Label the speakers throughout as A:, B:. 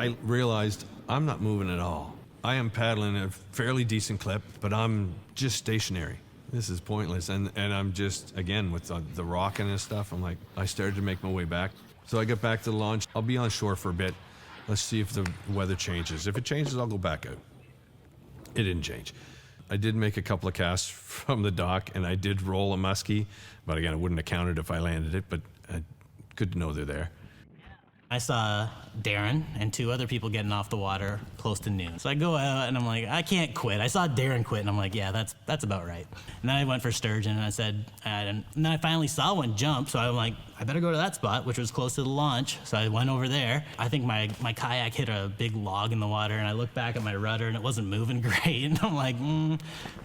A: I realized I'm not moving at all. I am paddling at a fairly decent clip, but I'm just stationary. This is pointless. And I'm just, again, with the rocking and stuff, I'm like, I started to make my way back. So I get back to the launch. I'll be on shore for a bit. Let's see if the weather changes. If it changes, I'll go back out. It didn't change. I did make a couple of casts from the dock, and I did roll a muskie, but again, I wouldn't have counted if I landed it, but good to know they're there.
B: I saw Darren and 2 other people getting off the water close to noon. So I go out and I'm like, I can't quit. I saw Darren quit and I'm like, yeah, that's about right. And then I went for Sturgeon and I said, and then I finally saw one jump. So I'm like, I better go to that spot, which was close to the launch. So I went over there. I think my kayak hit a big log in the water and I looked back at my rudder and it wasn't moving great. And I'm like, all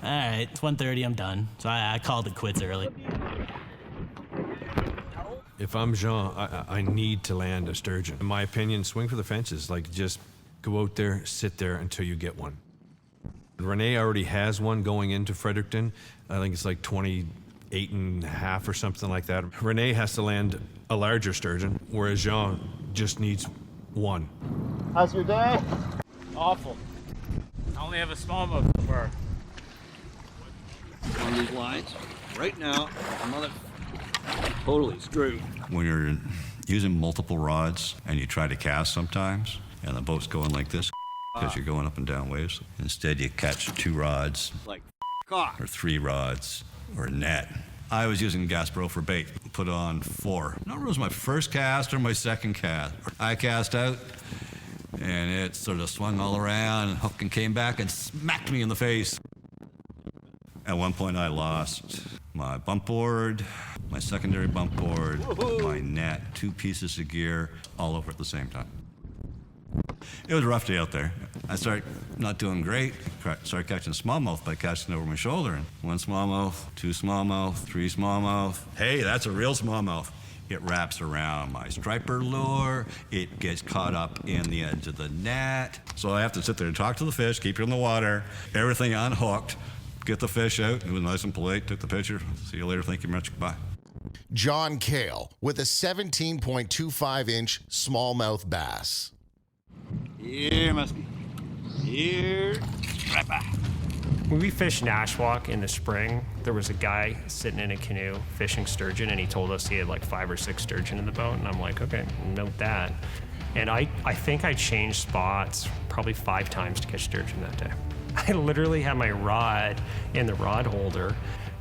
B: right, it's 1:30, I'm done. So I called it quits early.
A: If I'm Jean, I need to land a sturgeon. In my opinion, swing for the fences. Like, just go out there, sit there until you get one. Renee already has one going into Fredericton. I think it's like 28 and a half or something like that. Renee has to land a larger sturgeon, whereas Jean just needs one.
C: How's your day?
D: Awful. I only have a smallmouth so far.
E: On these lines, right now, I'm on totally screwed.
F: When you're using multiple rods and you try to cast sometimes, and the boat's going like this because you're going up and down waves, instead you catch 2 rods,
E: Like off.
F: or 3 rods, or a net. I was using Gasbro for bait, put on 4. No, it was my first cast or my second cast. I cast out, and it sort of swung all around, and hooked and came back and smacked me in the face. At one point, I lost my bump board, my secondary bump board, my net, 2 pieces of gear, all over at the same time. It was a rough day out there. I started not doing great. Started catching smallmouth by casting over my shoulder. And 1 smallmouth, 2 smallmouth, 3 smallmouth. Hey, that's a real smallmouth. It wraps around my striper lure. It gets caught up in the edge of the net. So I have to sit there and talk to the fish, keep it in the water, everything unhooked, get the fish out. It was nice and polite, took the picture. See you later, thank you much, goodbye.
G: John Kale with a 17.25-inch smallmouth bass.
E: Here, muskie. Here, striper.
H: When we fished Nashwauk in the spring, there was a guy sitting in a canoe fishing sturgeon, and he told us he had like 5 or 6 sturgeon in the boat, and I'm like, okay, note that. And I think I changed spots probably 5 times to catch sturgeon that day. I literally had my rod in the rod holder,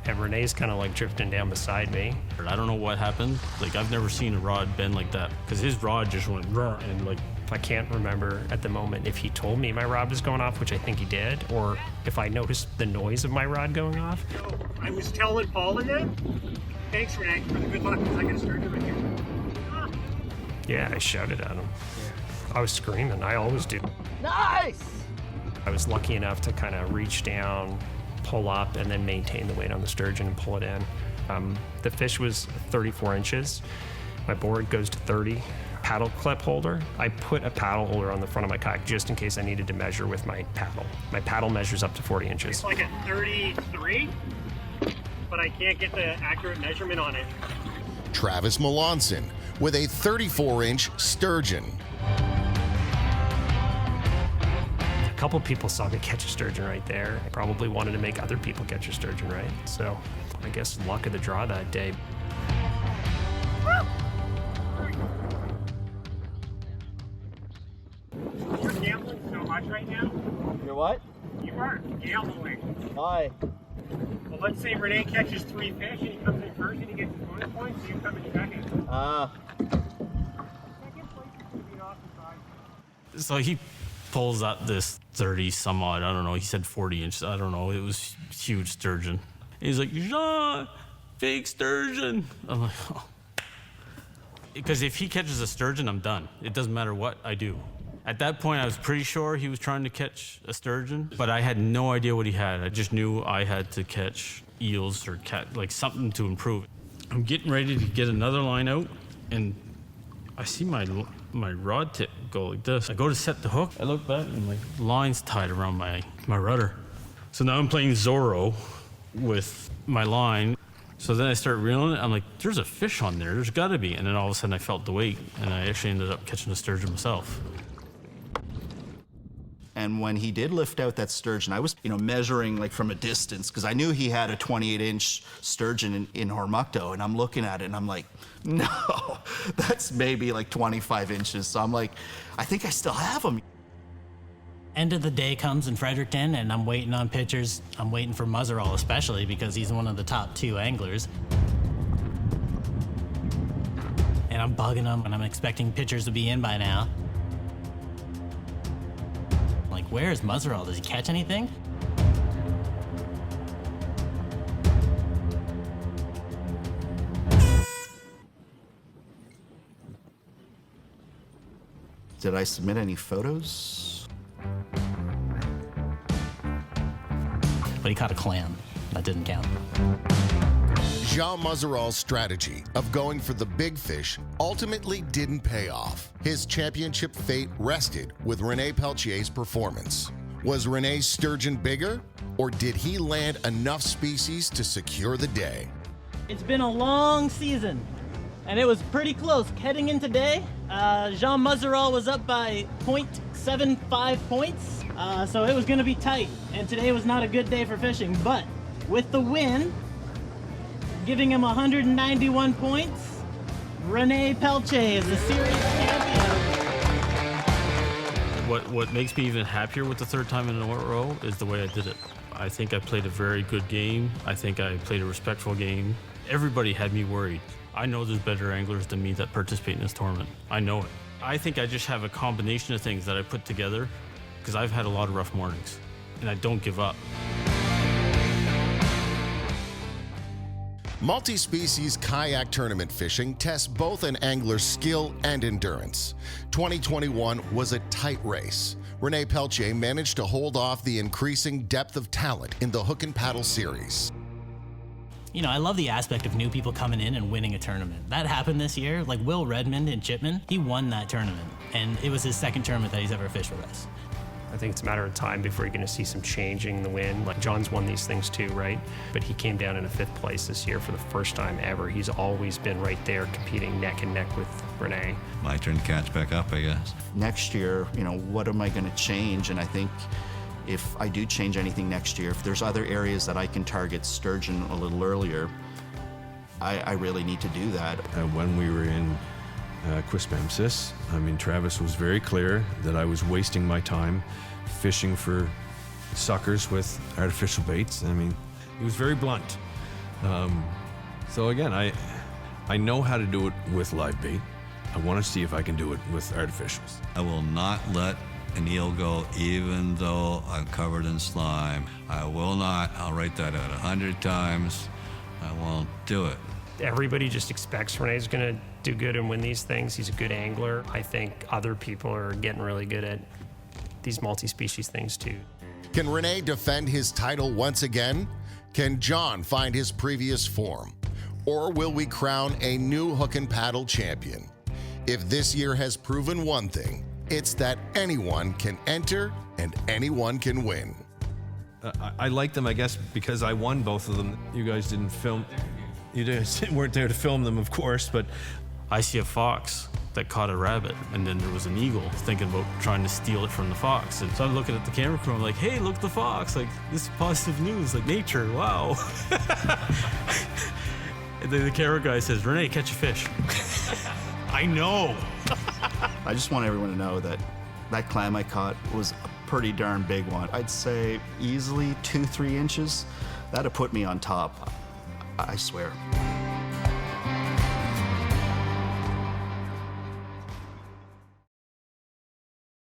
H: and Renee's kind of like drifting down beside me.
B: I don't know what happened. Like, I've never seen a rod bend like that, because his rod just went raw, and like,
H: I can't remember at the moment if he told me my rod was going off, which I think he did, or if I noticed the noise of my rod going off.
C: I was telling Paul in that. Thanks, Renee, for the good luck, because I got a sturgeon right here.
H: Yeah, I shouted at him. I was screaming. I always do.
C: Nice!
H: I was lucky enough to kind of reach down, pull up, and then maintain the weight on the sturgeon and pull it in. The fish was 34 inches. My board goes to 30. Paddle clip holder. I put a paddle holder on the front of my kayak just in case I needed to measure with my paddle. My paddle measures up to 40 inches.
C: It's like a 33, but I can't get the accurate measurement on it.
G: Travis Melanson with a 34-inch sturgeon.
H: A couple people saw me catch a sturgeon right there. I probably wanted to make other people catch a sturgeon, right? So I guess luck of the draw that day.
C: You're gambling so much right now.
E: You're what?
C: You are gambling.
E: Hi.
C: Well, let's say Renee catches 3 fish and he comes in first and he gets his bonus points, so you come in second. Second place is going to be an awesome prize.
B: so he pulls out this 30 some odd, I don't know, he said 40 inches, I don't know, it was huge sturgeon. He's like, Jean, big sturgeon. I'm like, oh. Because if he catches a sturgeon, I'm done. It doesn't matter what I do. At that point, I was pretty sure he was trying to catch a sturgeon, but I had no idea what he had. I just knew I had to catch eels or like something to improve. I'm getting ready to get another line out, and I see my rod tip go like this. I go to set the hook. I look back, and my line's tied around my rudder. So now I'm playing Zorro with my line. So then I start reeling it. I'm like, there's a fish on there. There's got to be. And then all of a sudden I felt the weight, and I actually ended up catching a sturgeon myself.
I: And when he did lift out that sturgeon, I was, measuring like from a distance because I knew he had a 28-inch sturgeon in Hormukto, and I'm looking at it and I'm like, no, that's maybe like 25 inches. So I'm like, I think I still have him.
J: End of the day comes in Fredericton, and I'm waiting on pictures. I'm waiting for Muzzerall especially because he's one of the top 2 anglers. And I'm bugging him, and I'm expecting pictures to be in by now. Like, where is Muzzerall? Does he catch anything?
I: Did I submit any photos?
J: But he caught a clam. That didn't count.
G: Jean Muzzerall's strategy of going for the big fish ultimately didn't pay off. His championship fate rested with Rene Peltier's performance. Was Rene's sturgeon bigger, or did he land enough species to secure the day?
J: It's been a long season, and it was pretty close. Heading in today, Jean Muzzerall was up by 0.75 points, so it was going to be tight, and today was not a good day for fishing, but with the win, giving him 191 points, Rene Peltier is the series champion.
B: What makes me even happier with the 3rd time in a row is the way I did it. I think I played a very good game. I think I played a respectful game. Everybody had me worried. I know there's better anglers than me that participate in this tournament. I know it. I think I just have a combination of things that I put together because I've had a lot of rough mornings, and I don't give up.
G: Multi-species kayak tournament fishing tests both an angler's skill and endurance. 2021 was a tight race. Rene Peltier managed to hold off the increasing depth of talent in the hook and paddle series.
J: I love the aspect of new people coming in and winning a tournament. That happened this year. Like Will Redmond in Chipman, he won that tournament, and it was his 2nd tournament that he's ever fished with us.
H: I think it's a matter of time before you're going to see some changing in the wind. Like John's won these things too, right? But he came down in a 5th place this year for the first time ever. He's always been right there competing neck and neck with Rene.
F: My turn to catch back up, I guess.
I: Next year, what am I going to change? And I think if I do change anything next year, if there's other areas that I can target sturgeon a little earlier, I really need to do that.
A: When we were in Quispamsis, Travis was very clear that I was wasting my time fishing for suckers with artificial baits. He was very blunt. So again, I know how to do it with live bait. I want to see if I can do it with artificials.
F: I will not let an eel go even though I'm covered in slime. I will not. I'll write that out 100 times. I won't do it.
H: Everybody just expects Rene's going to do good and win these things. He's a good angler. I think other people are getting really good at these multi-species things too.
G: Can Rene defend his title once again? Can John find his previous form? Or will we crown a new hook and paddle champion? If this year has proven one thing, it's that anyone can enter and anyone can win.
A: I like them, I guess, because I won both of them. You guys didn't film. You guys weren't there to film them, of course, but
B: I see a fox that caught a rabbit, and then there was an eagle thinking about trying to steal it from the fox. And so I'm looking at the camera crew, I'm like, hey, look, the fox. Like, this is positive news, like nature, wow. And then the camera guy says, Rene, catch a fish. I know.
I: I just want everyone to know that that clam I caught was a pretty darn big one. I'd say easily 2-3 inches. That'd have put me on top, I swear.